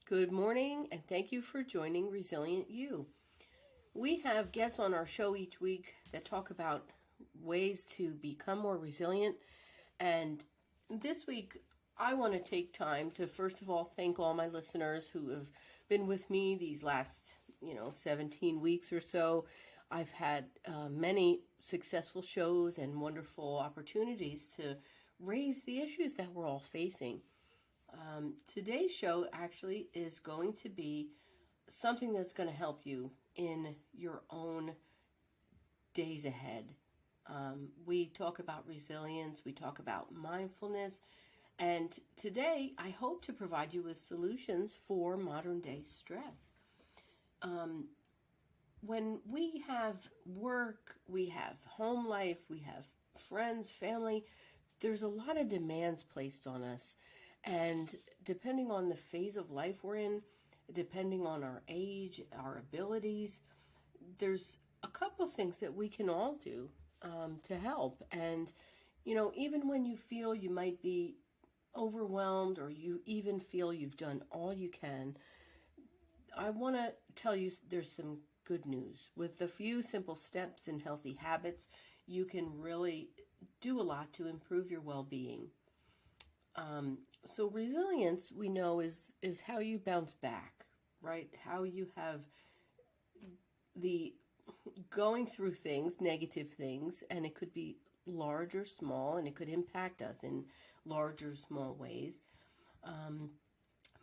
Good morning, and thank you for joining Resilient You. We have guests on our show each week that talk about ways to become more resilient. And this week, I want to take time to, first of all, thank all my listeners who have been with me these last, 17 weeks or so. I've had many successful shows and wonderful opportunities to raise the issues that we're all facing. Today's show actually is going to be something that's going to help you in your own days ahead. We talk about resilience, we talk about mindfulness, and today I hope to provide you with solutions for modern day stress. When we have work, we have home life, we have friends, family, there's a lot of demands placed on us. And depending on the phase of life we're in, depending on our age, our abilities, there's a couple things that we can all do to help. And, even when you feel you might be overwhelmed or you even feel you've done all you can, I want to tell you there's some good news. With a few simple steps and healthy habits, you can really do a lot to improve your well-being. So resilience, we know, is how you bounce back, right? How you have the going through things, negative things, and it could be large or small, and it could impact us in large or small ways.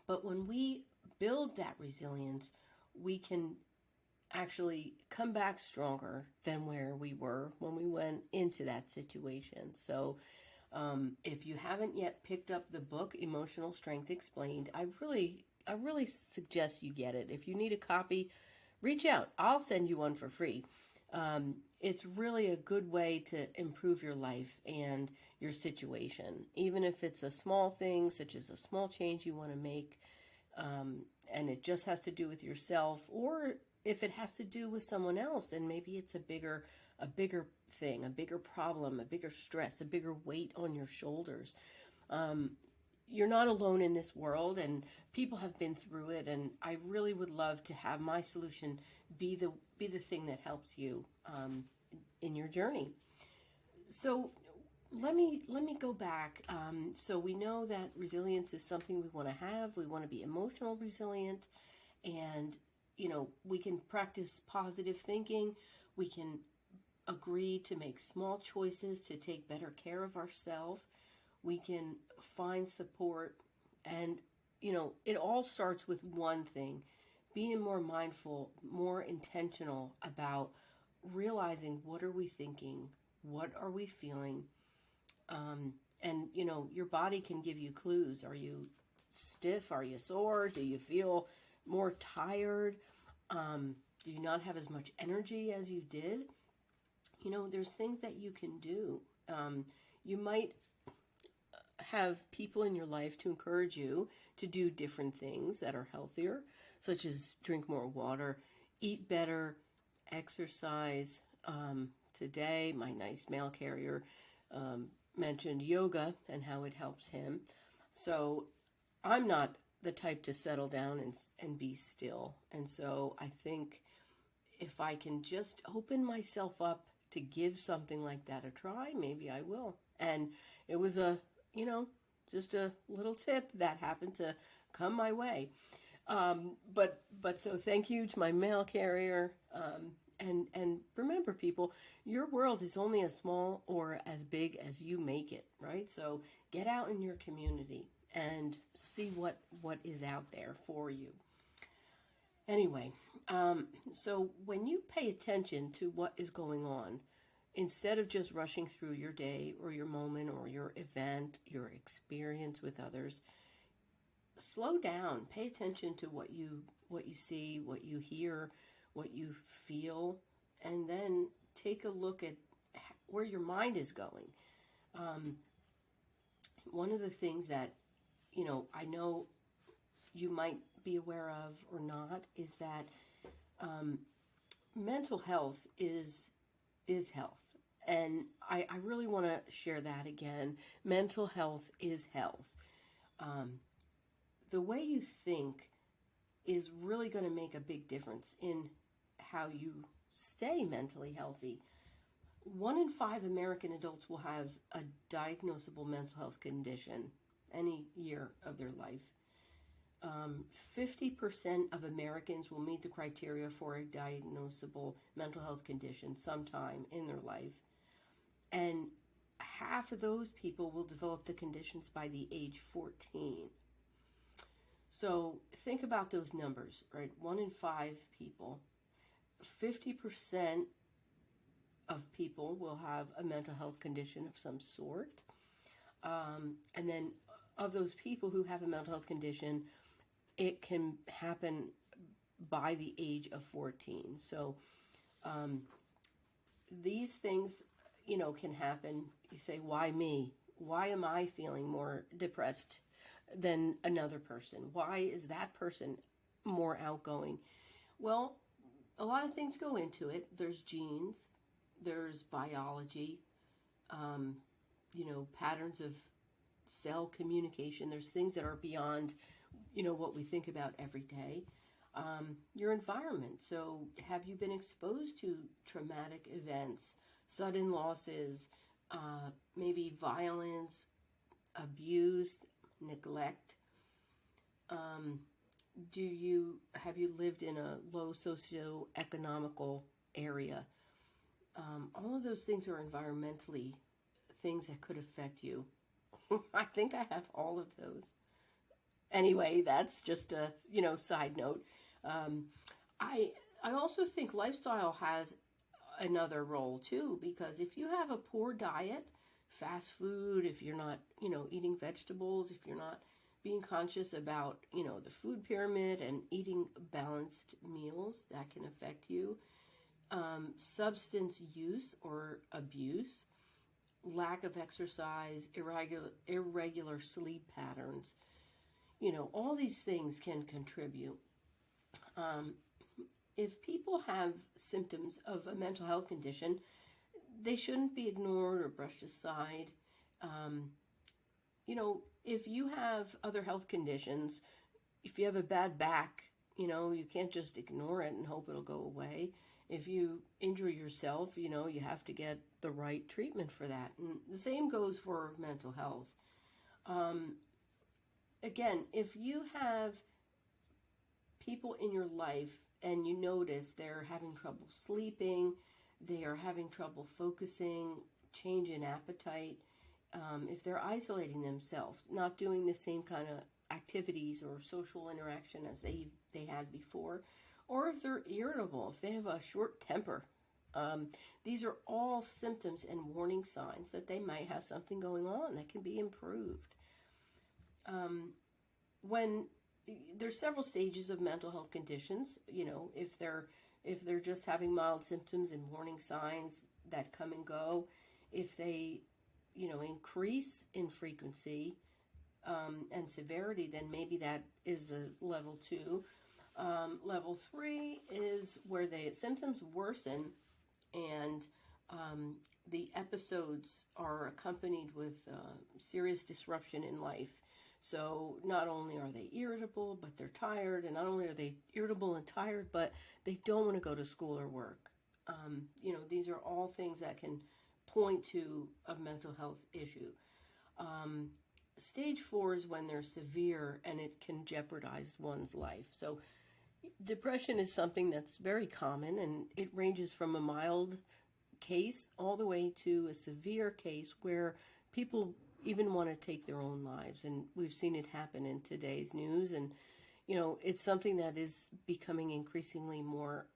But when we build that resilience, we can actually come back stronger than where we were when we went into that situation. So if you haven't yet picked up the book Emotional Strength Explained, I really suggest you get it. If you need a copy, reach out. I'll send you one for free. It's really a good way to improve your life and your situation, even if it's a small thing, such as a small change you want to make, and it just has to do with yourself, or if it has to do with someone else, and maybe it's a bigger thing, a bigger problem, a bigger stress, a bigger weight on your shoulders. You're not alone in this world, and people have been through it, and I really would love to have my solution be the thing that helps you in your journey. So let me go back. So we know that resilience is something we want to have. We want to be emotional resilient, and we can practice positive thinking. We can agree to make small choices to take better care of ourselves. We can find support, and it all starts with one thing: being more mindful, more intentional about realizing what are we thinking, what are we feeling, and your body can give you clues. Are you stiff? Are you sore? Do you feel more tired? Do you not have as much energy as you did? There's things that you can do. You might have people in your life to encourage you to do different things that are healthier, such as drink more water, eat better, exercise. Today, my nice mail carrier mentioned yoga and how it helps him. So I'm not the type to settle down and be still. And so I think if I can just open myself up to give something like that a try, maybe I will. And it was just a little tip that happened to come my way. But so thank you to my mail carrier. And remember, people, your world is only as small or as big as you make it, right? So get out in your community and see what is out there for you. Anyway, so when you pay attention to what is going on, instead of just rushing through your day or your moment or your event, your experience with others, slow down. Pay attention to what you see, what you hear, what you feel, and then take a look at where your mind is going. One of the things that I know you might be aware of or not is that mental health is health. And I really want to share that again. Mental health is health. The way you think is really going to make a big difference in how you stay mentally healthy. 1 in 5 American adults will have a diagnosable mental health condition any year of their life. 50% of Americans will meet the criteria for a diagnosable mental health condition sometime in their life. And half of those people will develop the conditions by the age 14. So think about those numbers, right? 1 in 5 people. 50% of people will have a mental health condition of some sort. And then of those people who have a mental health condition, it can happen by the age of 14. So these things, can happen. You say, why me? Why am I feeling more depressed than another person? Why is that person more outgoing? Well, a lot of things go into it. There's genes, there's biology, patterns of cell communication. There's things that are beyond what we think about every day. Your environment. So have you been exposed to traumatic events, sudden losses, maybe violence, abuse, neglect? Have you lived in a low socioeconomical area? All of those things are environmentally things that could affect you. I think I have all of those. Anyway, that's just a side note. I also think lifestyle has another role too, because if you have a poor diet, fast food, if you're not eating vegetables, if you're not being conscious about the food pyramid and eating balanced meals, that can affect you. Substance use or abuse, lack of exercise, irregular sleep patterns. All these things can contribute. If people have symptoms of a mental health condition, they shouldn't be ignored or brushed aside. If you have other health conditions, if you have a bad back, you can't just ignore it and hope it'll go away. If you injure yourself, you have to get the right treatment for that. And the same goes for mental health. Again, if you have people in your life and you notice they're having trouble sleeping, they are having trouble focusing, change in appetite, if they're isolating themselves, not doing the same kind of activities or social interaction as they had before, or if they're irritable, if they have a short temper, these are all symptoms and warning signs that they might have something going on that can be improved. When there's several stages of mental health conditions, if they're just having mild symptoms and warning signs that come and go, if they increase in frequency and severity, then maybe that is a level 2. Level 3 is where the symptoms worsen and the episodes are accompanied with serious disruption in life. So not only are they irritable, but they're tired, and not only are they irritable and tired, but they don't want to go to school or work. These are all things that can point to a mental health issue. Stage 4 is when they're severe and it can jeopardize one's life. So depression is something that's very common, and it ranges from a mild case all the way to a severe case where people even want to take their own lives. And we've seen it happen in today's news. And, it's something that is becoming increasingly more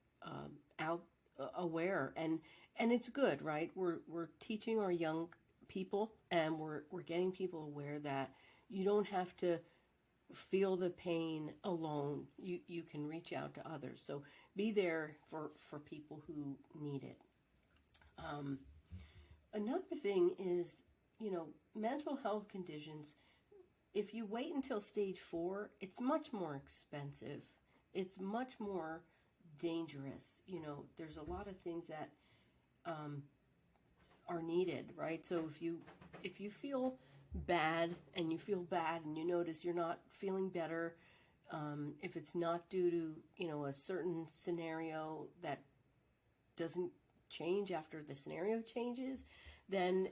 aware. And it's good, right? We're teaching our young people, and we're getting people aware that you don't have to feel the pain alone. You can reach out to others. So be there for people who need it. Another thing is, mental health conditions, if you wait until stage 4, it's much more expensive. It's much more dangerous. There's a lot of things that are needed, right? So if you feel bad and you notice you're not feeling better, If it's not due to, a certain scenario that doesn't change after the scenario changes, then,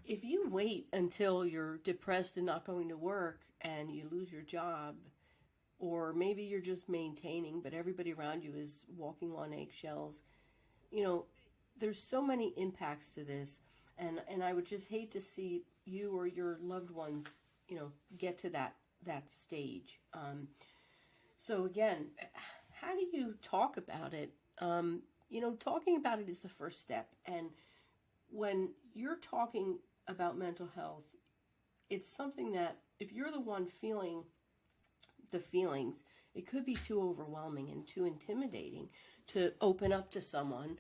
if you wait until you're depressed and not going to work and you lose your job, or maybe you're just maintaining, but everybody around you is walking on eggshells, there's so many impacts to this. And I would just hate to see you or your loved ones, get to that stage. So again, how do you talk about it? Talking about it is the first step. And when you're talking about mental health, it's something that if you're the one feeling the feelings, it could be too overwhelming and too intimidating to open up to someone.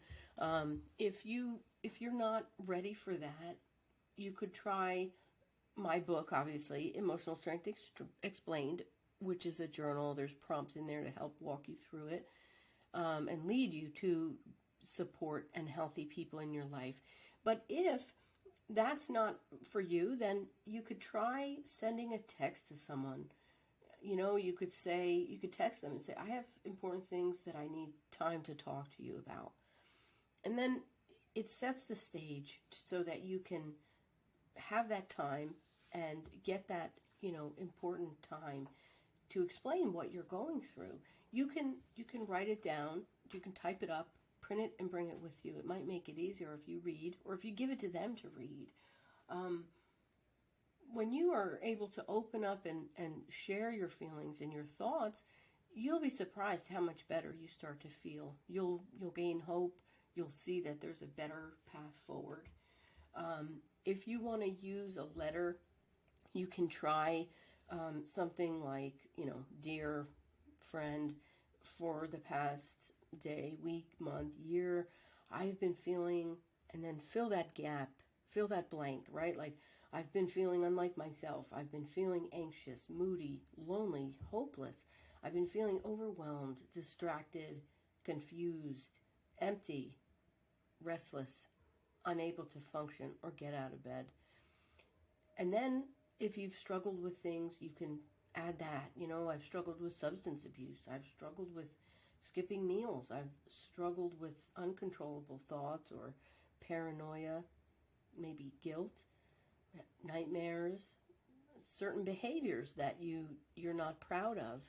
If you're not ready for that, you could try my book, obviously, Emotional Strength Explained, which is a journal. There's prompts in there to help walk you through it, and lead you to support and healthy people in your life. But if that's not for you, then you could try sending a text to someone. You could text them and say, I have important things that I need time to talk to you about. And then it sets the stage so that you can have that time and get that, important time to explain what you're going through. You can write it down, you can type it up, print it and bring it with you. It might make it easier if you read, or if you give it to them to read. When you are able to open up and share your feelings and your thoughts, you'll be surprised how much better you start to feel. You'll gain hope. You'll see that there's a better path forward. If you want to use a letter, you can try something like, dear friend, for the past day, week, month, year, I've been feeling, and then fill that gap, fill that blank, right? Like, I've been feeling unlike myself. I've been feeling anxious, moody, lonely, hopeless. I've been feeling overwhelmed, distracted, confused, empty, restless, unable to function or get out of bed. And then if you've struggled with things, you can add that. I've struggled with substance abuse. I've struggled with skipping meals. I've struggled with uncontrollable thoughts or paranoia, maybe guilt, nightmares, certain behaviors that you're not proud of.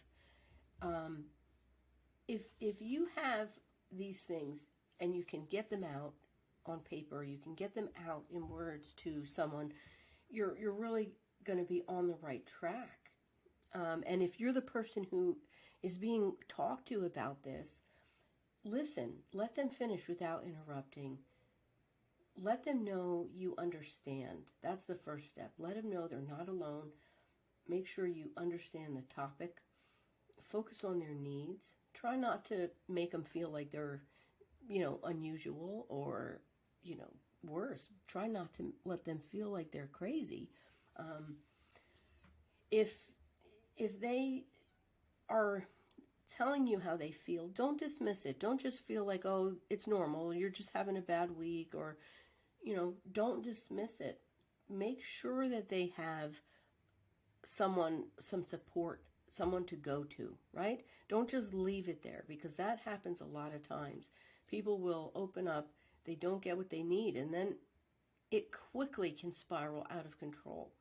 If you have these things and you can get them out on paper, you can get them out in words to someone, you're really going to be on the right track. And if you're the person who is being talked to about this, listen, let them finish without interrupting. Let them know you understand. That's the first step. Let them know they're not alone. Make sure you understand the topic. Focus on their needs. Try not to make them feel like they're, unusual or, worse. Try not to let them feel like they're crazy. If they are telling you how they feel, don't dismiss it. Don't just feel like, oh, it's normal, you're just having a bad week, or, don't dismiss it. Make sure that they have some support, someone to go to, right? Don't just leave it there, because that happens a lot of times. People will open up, they don't get what they need, and then it quickly can spiral out of control.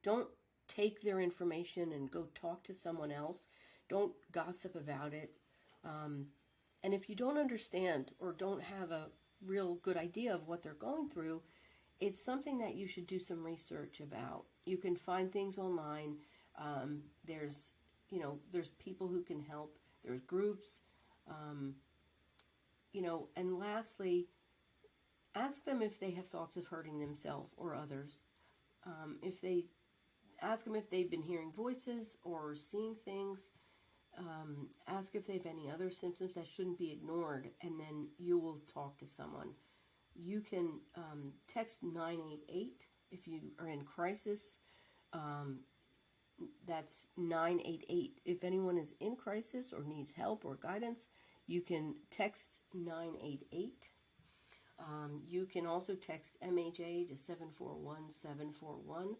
Don't take their information and go talk to someone else. Don't gossip about it. And if you don't understand or don't have a real good idea of what they're going through, it's something that you should do some research about. You can find things online. There's people who can help. There's groups. And lastly, ask them if they have thoughts of hurting themselves or others. Ask them if they've been hearing voices or seeing things. Ask if they have any other symptoms that shouldn't be ignored, and then you will talk to someone. You can text 988 if you are in crisis. That's 988. If anyone is in crisis or needs help or guidance, you can text 988. You can also text MHA to 741-741.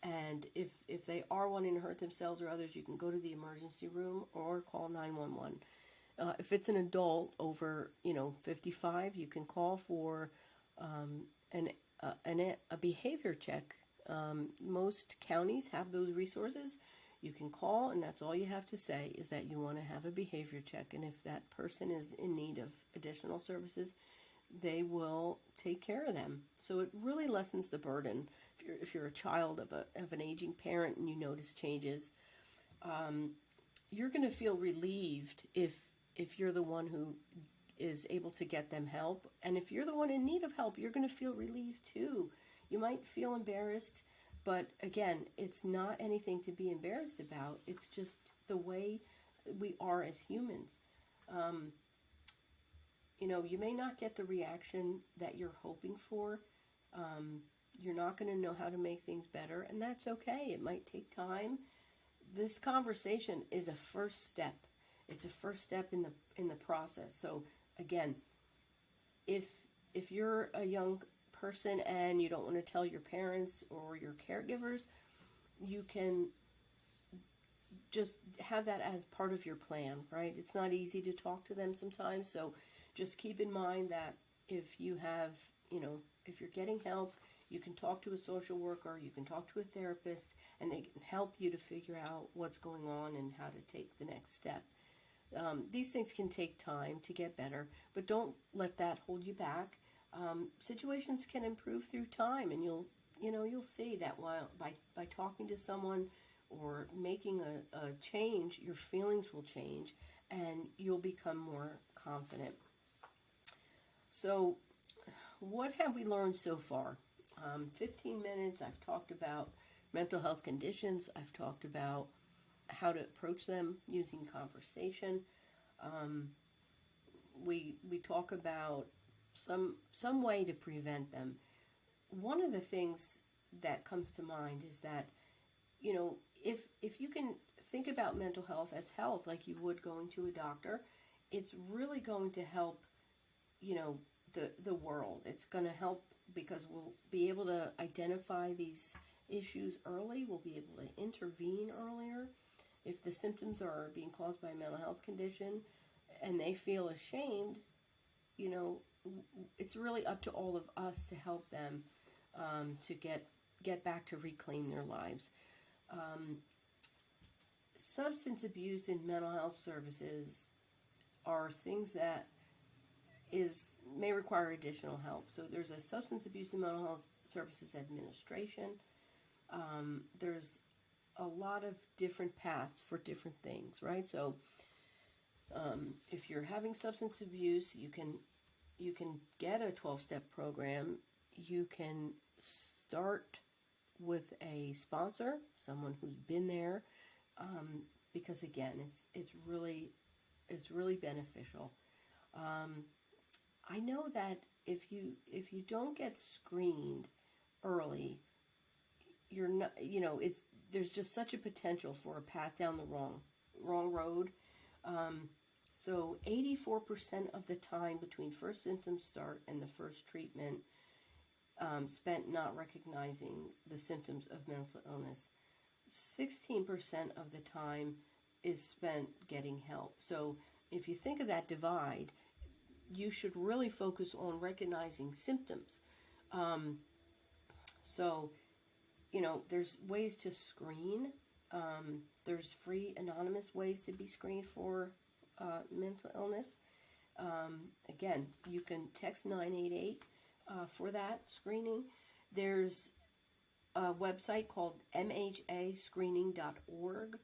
And if they are wanting to hurt themselves or others, you can go to the emergency room or call 911. If it's an adult over, 55, you can call for a behavior check. Most counties have those resources. You can call, and that's all you have to say is that you want to have a behavior check. And if that person is in need of additional services, they will take care of them. So it really lessens the burden. If you're a child of an aging parent and you notice changes, you're going to feel relieved if you're the one who is able to get them help. And if you're the one in need of help, you're going to feel relieved too. You might feel embarrassed, but again, it's not anything to be embarrassed about. It's just the way we are as humans. You may not get the reaction that you're hoping for. You're not going to know how to make things better, and that's okay. It might take time. This conversation is a first step. It's a first step in the process. So again, if you're a young person and you don't want to tell your parents or your caregivers, you can just have that as part of your plan, right? It's not easy to talk to them sometimes, so just keep in mind that if you have, if you're getting help, you can talk to a social worker, you can talk to a therapist, and they can help you to figure out what's going on and how to take the next step. These things can take time to get better, but don't let that hold you back. Situations can improve through time, and you'll see that by talking to someone or making a change, your feelings will change, and you'll become more confident. So, what have we learned so far? 15 minutes, I've talked about mental health conditions. I've talked about how to approach them using conversation. We talk about some way to prevent them. One of the things that comes to mind is that, if you can think about mental health as health, like you would going to a doctor, it's really going to help, the world. It's going to help because we'll be able to identify these issues early. We'll be able to intervene earlier. If the symptoms are being caused by a mental health condition and they feel ashamed, it's really up to all of us to help them to get back to reclaim their lives. Substance abuse in mental health services are things that may require additional help. So there's a Substance Abuse and Mental Health Services Administration. There's a lot of different paths for different things, right? So if you're having substance abuse, you can get a 12-step program. You can start with a sponsor, someone who's been there, because again, it's really beneficial. I know that if you don't get screened early, you're not, there's just such a potential for a path down the wrong road. So 84% of the time between first symptoms start and the first treatment spent not recognizing the symptoms of mental illness. 16% of the time is spent getting help. So if you think of that divide, you should really focus on recognizing symptoms. So, there's ways to screen. There's free anonymous ways to be screened for mental illness. Again, you can text 988 for that screening. There's a website called mhascreening.org,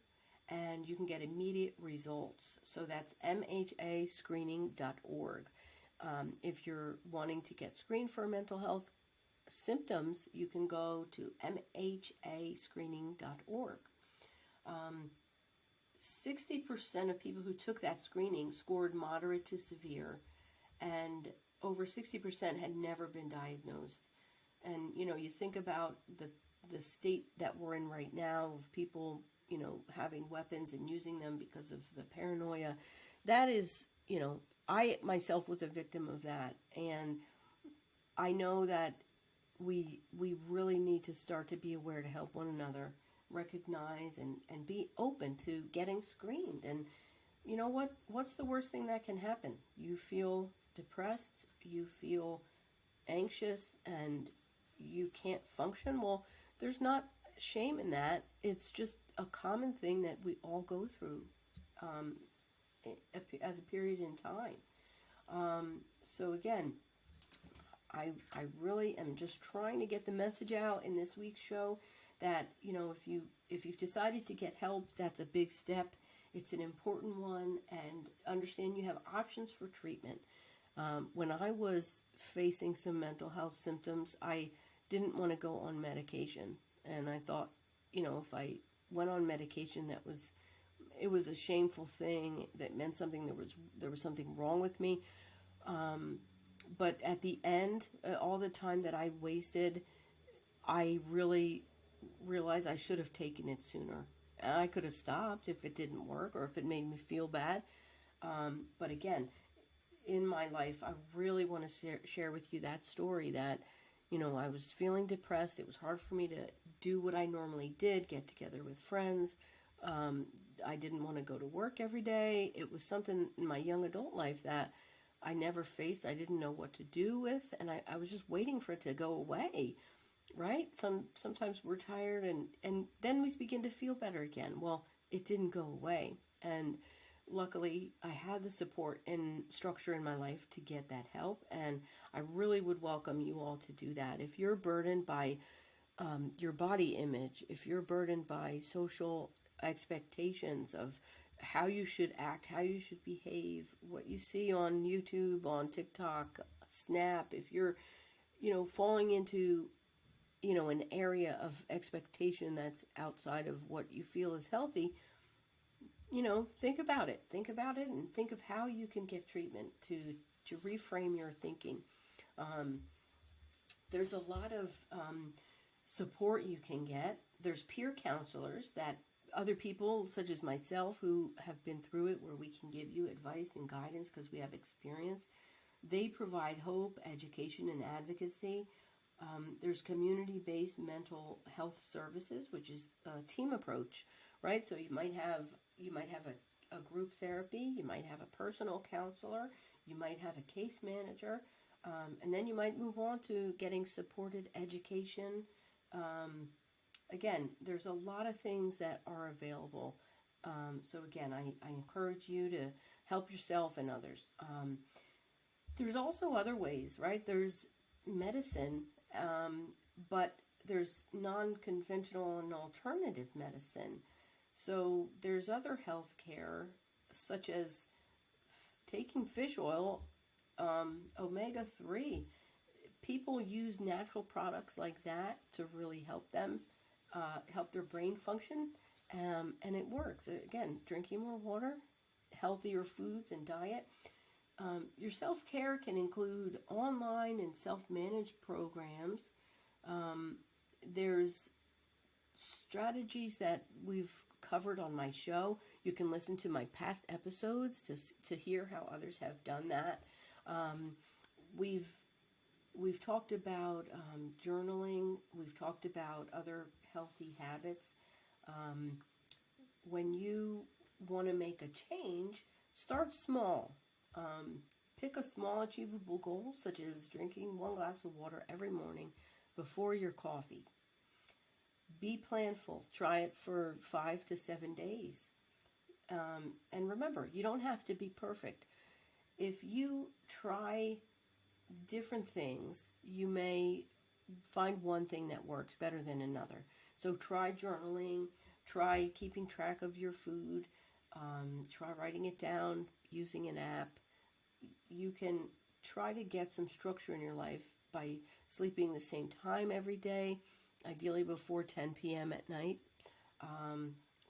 and you can get immediate results. So that's mhascreening.org. If you're wanting to get screened for mental health symptoms, you can go to mhascreening.org. 60% of people who took that screening scored moderate to severe, and over 60% had never been diagnosed. And, you think about the state that we're in right now of people, having weapons and using them because of the paranoia. That is, I myself was a victim of that. And I know that we really need to start to be aware to help one another, recognize and be open to getting screened. And you know what's the worst thing that can happen? You feel depressed, you feel anxious, and you can't function. Well, there's not shame in that. It's just a common thing that we all go through um, as a period in time. So again, I really am just trying to get the message out in this week's show that, you know, if you've decided to get help, that's a big step. It's an important one, and understand you have options for treatment. When I was facing some mental health symptoms, I didn't want to go on medication, and I thought, you know, if I went on medication, it was a shameful thing. That meant something. There was something wrong with me. But at the end, all the time that I wasted, I really realized I should have taken it sooner. I could have stopped if it didn't work or if it made me feel bad. But again, in my life, I really want to share with you that story that, you know, I was feeling depressed. It was hard for me to do what I normally did, get together with friends. I didn't want to go to work every day. It was something in my young adult life that I never faced. I didn't know what to do with, and I was just waiting for it to go away, right? Sometimes we're tired, and then we begin to feel better again. Well, it didn't go away, and luckily I had the support and structure in my life to get that help, and I really would welcome you all to do that. If you're burdened by your body image, if you're burdened by social expectations of how you should act, how you should behave, what you see on YouTube, on TikTok, Snap, if you're, you know, falling into, you know, an area of expectation that's outside of what you feel is healthy, you know, think about it and think of how you can get treatment to reframe your thinking. There's a lot of support you can get. There's peer counselors, that other people such as myself who have been through it, where we can give you advice and guidance because we have experience. They provide hope, education, and advocacy. There's community-based mental health services, which is a team approach, right? So you might have a group therapy, you might have a personal counselor, you might have a case manager, and then you might move on to getting supported education. Again, there's a lot of things that are available. So again, I encourage you to help yourself and others. There's also other ways, right? There's medicine, but there's non-conventional and alternative medicine. So there's other health care, such as taking fish oil, omega-3. People use natural products like that to really help them, help their brain function, and it works. Again, drinking more water, healthier foods and diet. Your self-care can include online and self-managed programs. There's strategies that we've covered on my show. You can listen to my past episodes to hear how others have done that. We've talked about journaling. We've talked about other healthy habits. When you want to make a change, start small. Pick a small achievable goal, such as drinking 1 glass of water every morning before your coffee. Be planful. Try it for 5 to 7 days. And remember, you don't have to be perfect. If you try different things, you may find one thing that works better than another. So try journaling, try keeping track of your food, try writing it down using an app. You can try to get some structure in your life by sleeping the same time every day, ideally before 10 p.m. at night.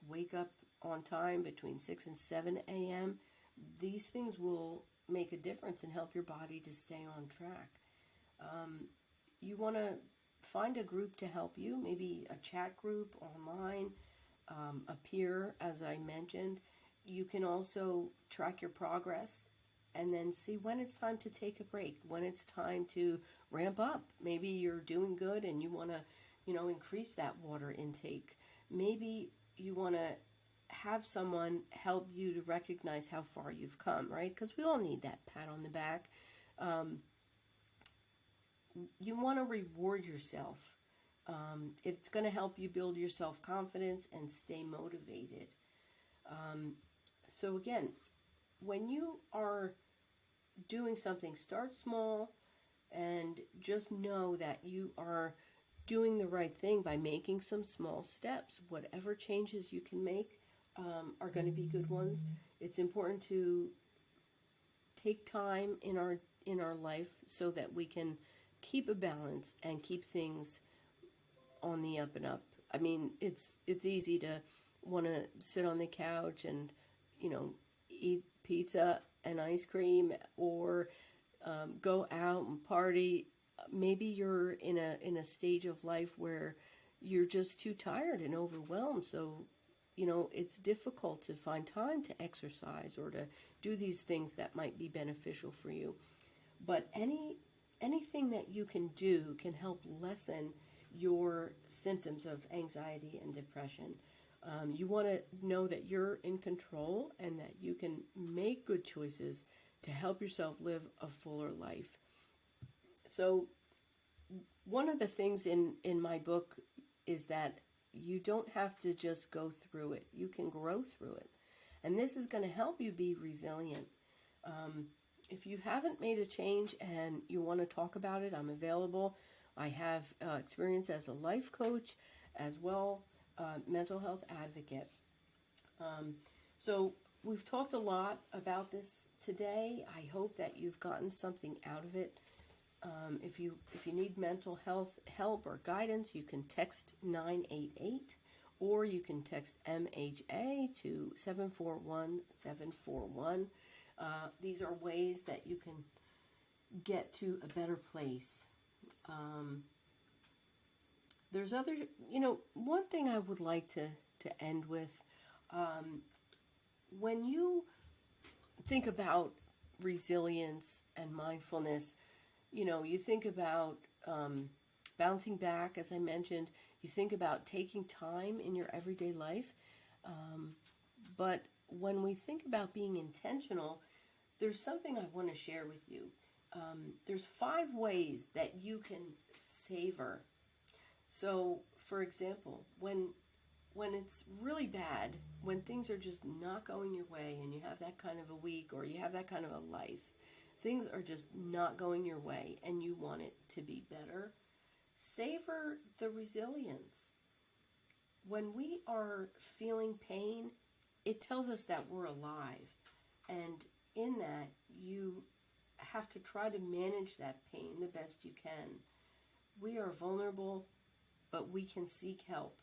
Wake up on time between 6 and 7 a.m. These things will make a difference and help your body to stay on track. You want to find a group to help you, maybe a chat group online, a peer, as I mentioned. You can also track your progress and then see when it's time to take a break, when it's time to ramp up. Maybe you're doing good and you want to, increase that water intake. Maybe you want to have someone help you to recognize how far you've come, right? Because we all need that pat on the back. You want to reward yourself. It's going to help you build your self-confidence and stay motivated. So again, when you are doing something, start small and just know that you are doing the right thing by making some small steps. Whatever changes you can make are going to be good ones. It's important to take time in our life so that we can keep a balance and keep things on the up and up. I mean, it's easy to want to sit on the couch and, eat pizza and ice cream, or go out and party. Maybe you're in a stage of life where you're just too tired and overwhelmed. So, it's difficult to find time to exercise or to do these things that might be beneficial for you. But anything that you can do can help lessen your symptoms of anxiety and depression. You want to know that you're in control and that you can make good choices to help yourself live a fuller life. So one of the things in my book is that you don't have to just go through it. You can grow through it. And this is going to help you be resilient. If you haven't made a change and you want to talk about it, I'm available. I have experience as a life coach as well, mental health advocate. So we've talked a lot about this today. I hope that you've gotten something out of it. If you need mental health help or guidance, you can text 988 or you can text MHA to 741-741. These are ways that you can get to a better place. There's other, one thing I would like to end with, when you think about resilience and mindfulness, you think about bouncing back, as I mentioned. You think about taking time in your everyday life. But when we think about being intentional, there's something I want to share with you. There's 5 ways that you can savor. So, for example, when it's really bad, when things are just not going your way and you have that kind of a week or you have that kind of a life, things are just not going your way and you want it to be better, savor the resilience. When we are feeling pain, it tells us that we're alive. And in that, you have to try to manage that pain the best you can. We are vulnerable, but we can seek help.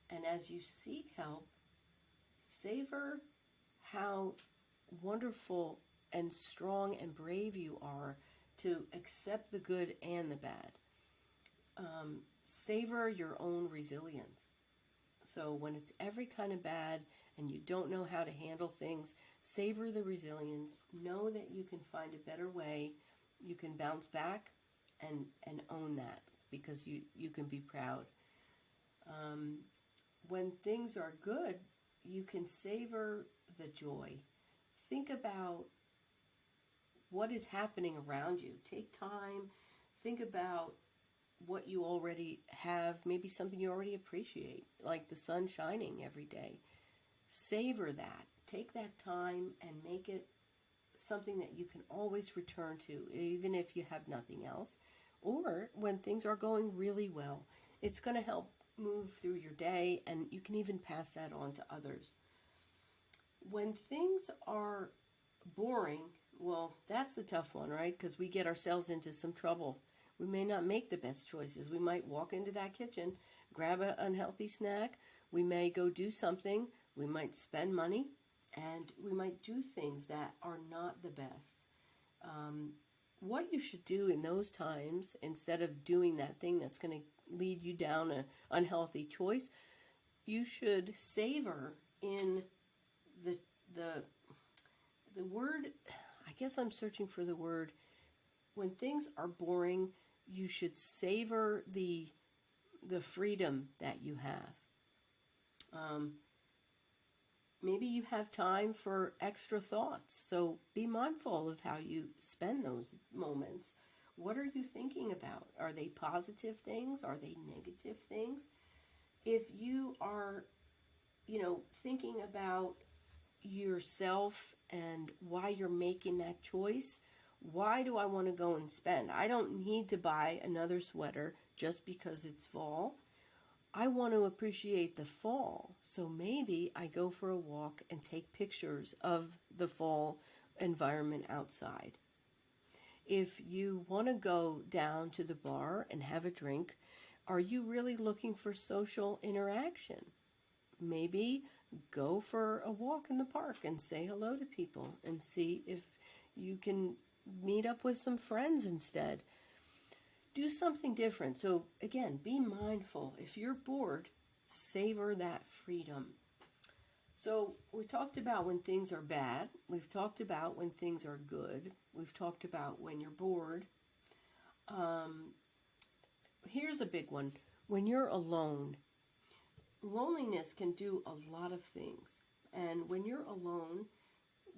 And as you seek help, savor how wonderful and strong and brave you are to accept the good and the bad. Savor your own resilience. So when it's every kind of bad and you don't know how to handle things, savor the resilience. Know that you can find a better way. You can bounce back and own that, because you can be proud. When things are good, you can savor the joy. Think about what is happening around you. Take time. Think about what you already have, maybe something you already appreciate, like the sun shining every day. Savor that. Take that time and make it something that you can always return to, even if you have nothing else, or when things are going really well. It's going to help move through your day, and you can even pass that on to others. When things are boring, well, that's a tough one, right? Because we get ourselves into some trouble. We may not make the best choices. We might walk into that kitchen, grab an unhealthy snack. We may go do something. We might spend money, and we might do things that are not the best. What you should do in those times, instead of doing that thing that's going to lead you down an unhealthy choice, you should savor in the word, I guess I'm searching for the word. When things are boring, you should savor the freedom that you have. Maybe you have time for extra thoughts, so be mindful of how you spend those moments. What are you thinking about? Are they positive things? Are they negative things? If you are, thinking about yourself and why you're making that choice, why do I want to go and spend? I don't need to buy another sweater just because it's fall. I want to appreciate the fall, so maybe I go for a walk and take pictures of the fall environment outside. If you want to go down to the bar and have a drink, are you really looking for social interaction? Maybe go for a walk in the park and say hello to people and see if you can meet up with some friends instead. Do something different. So again, be mindful. If you're bored, savor that freedom. So we talked about when things are bad. We've talked about when things are good. We've talked about when you're bored. Here's a big one. When you're alone, loneliness can do a lot of things. And when you're alone,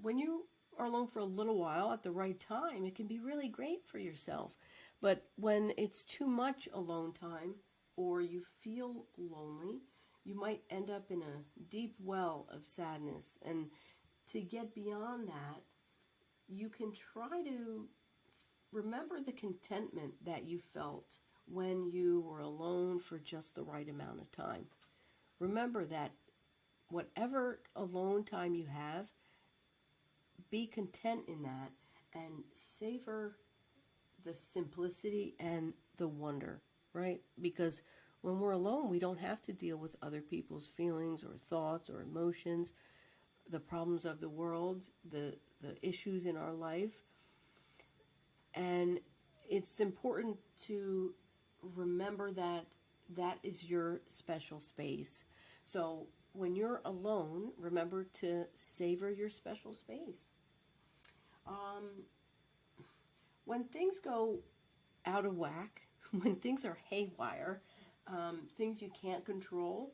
when you are alone for a little while at the right time, it can be really great for yourself. But when it's too much alone time or you feel lonely, you might end up in a deep well of sadness. And to get beyond that, you can try to remember the contentment that you felt when you were alone for just the right amount of time. Remember that whatever alone time you have, be content in that and savor the simplicity and the wonder, right? Because when we're alone, we don't have to deal with other people's feelings or thoughts or emotions, the problems of the world, the issues in our life. And it's important to remember that that is your special space. So when you're alone, remember to savor your special space. When things go out of whack, when things are haywire, things you can't control,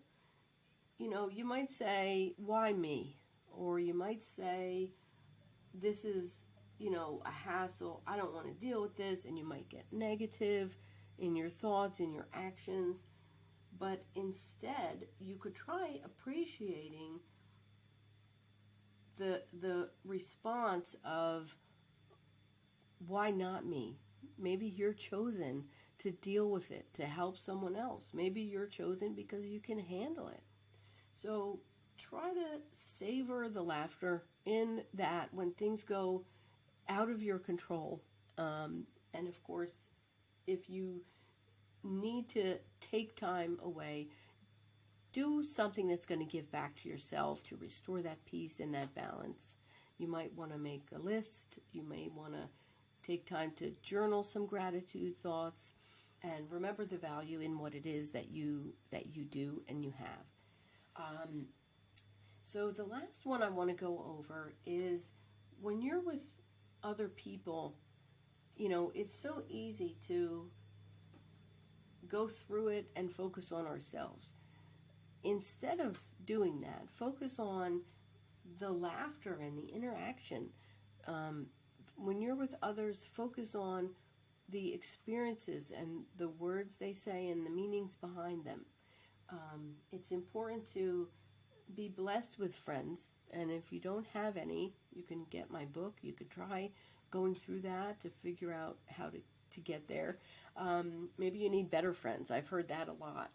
you might say, why me? Or you might say, this is, a hassle. I don't want to deal with this. And you might get negative in your thoughts, in your actions. But instead, you could try appreciating the response of, why not me? Maybe you're chosen to deal with it, to help someone else. Maybe you're chosen because you can handle it. So try to savor the laughter in that when things go out of your control. And of course, if you need to take time away, do something that's going to give back to yourself to restore that peace and that balance. You might want to make a list. You may want to take time to journal some gratitude thoughts and remember the value in what it is that you do and you have. So the last one I want to go over is when you're with other people, it's so easy to go through it and focus on ourselves. Instead of doing that, focus on the laughter and the interaction. When you're with others, focus on the experiences and the words they say and the meanings behind them. It's important to be blessed with friends, and if you don't have any, you can get my book. You could try going through that to figure out how to get there. Maybe you need better friends. I've heard that a lot,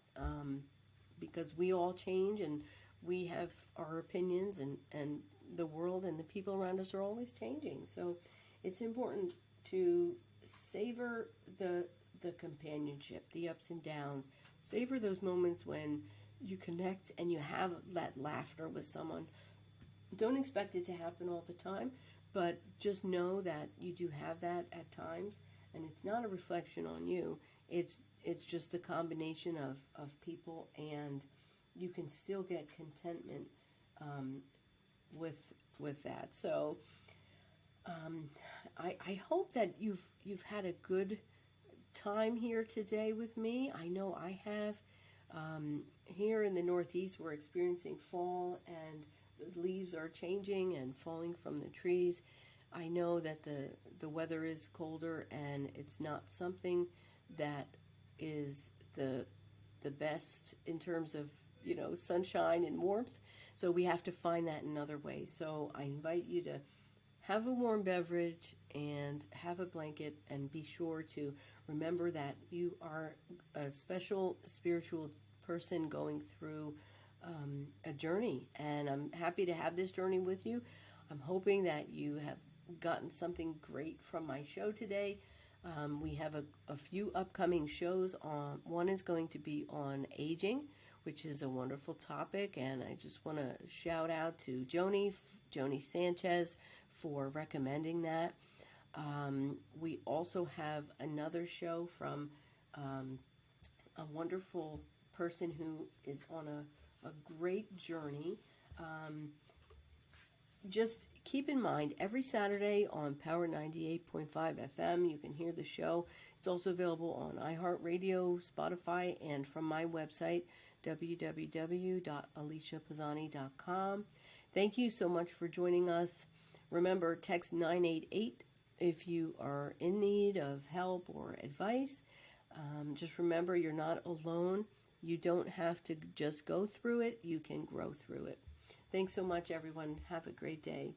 because we all change and we have our opinions, and the world and the people around us are always changing. So it's important to savor the companionship, the ups and downs. Savor those moments when you connect and you have that laughter with someone. Don't expect it to happen all the time, but just know that you do have that at times, and it's not a reflection on you. It's just a combination of people, and you can still get contentment with that. So I hope that you've had a good time here today with me. I know I have. Here in the Northeast, we're experiencing fall, and the leaves are changing and falling from the trees. I know that the weather is colder, and it's not something that is the best in terms of, sunshine and warmth. So we have to find that in other ways. So I invite you to have a warm beverage and have a blanket, and be sure to remember that you are a special spiritual person going through a journey. And I'm happy to have this journey with you. I'm hoping that you have gotten something great from my show today. We have a few upcoming shows on. One is going to be on aging, which is a wonderful topic, and I just want to shout out to Joni Sanchez for recommending that. We also have another show from a wonderful person who is on a great journey. Just keep in mind, every Saturday on Power 98.5 FM, you can hear the show. It's also available on iHeartRadio, Spotify, and from my website, www.aliciapizzani.com. Thank you so much for joining us. Remember, text 988 if you are in need of help or advice. Just remember, you're not alone. You don't have to just go through it. You can grow through it. Thanks so much, everyone. Have a great day.